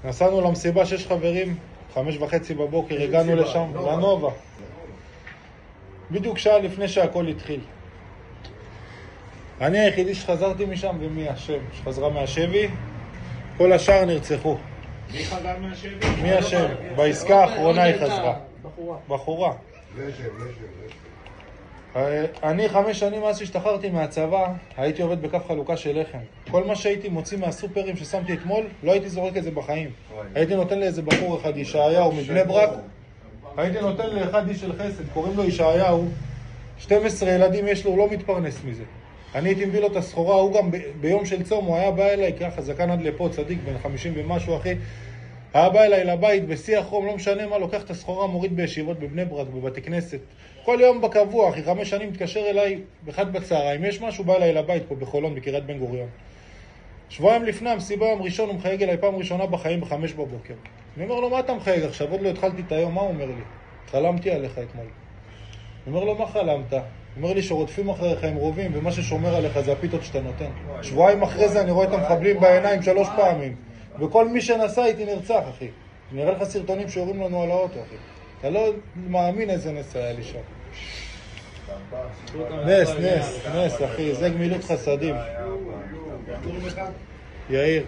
נסענו למסיבה 6 חברים, 5:30 בבוקר, הגענו לשם, לנובה. בדיוק שעה לפני שהכל התחיל. אני היחידי שחזרתי משם, ומי השם שחזרה מהשבי, כל השאר נרצחו. מי חזר מהשבי? מי השם? בעסקה האחרונה היא חזרה. בחורה. אני 5 שנים מאז שהשתחררתי מהצבא, הייתי עובד בכף חלוקה של לחם. כל מה שהייתי מוציא מהסופרים ששמתי אתמול, לא הייתי זורק את זה בחיים. הייתי נותן לאיזה בחור אחד, ישעיהו מבני ברק, הייתי נותן לאחד איש של חסד, קוראים לו ישעיהו, 12 ילדים יש לו, הוא לא מתפרנס מזה. אני הייתי מביא לו את הסחורה, הוא גם ביום של צום, הוא היה בא אליי, ככה זקן עד לפה, צדיק, בן 50 ומשהו אחי, היה בא אליי לבית, בשיא החום, לא משנה מה, לוקח את הסחורה, מוריד בישיבות בבני ברק, בבתי כנסת. כל יום בקבוע, אחי, 5 שנים מתקשר אליי, באחד בצהריים, יש משהו, בא אליי לבית פה בחולון, בקריית בן גוריון. שבועיים לפני המסיבה, יום ראשון, הוא מחייג אליי פעם ראשונה בחיים ב5 בבוקר. אני אומר לו, מה אתה מחייג עכשיו? עוד לא התחלתי את היום, מה הוא אומר לי? חלמתי עליך אתמול. אני אומר לו, מה חלמת? הוא אומר לי שרודפים אחריך עם רובים, ומה ששומר עליך זה הפיתות שאתה נותן. שבועיים אחרי זה אני רואה את המחבלים בעיניים 3 פעמים. וכל מי שנסע איתי נרצח, אחי. נראה לך סרטונים שיורים לנו על האוטו, אחי. אתה לא מאמין איזה נס היה לי שם. נס, אחי. זה גמילות חסדים. יאיר.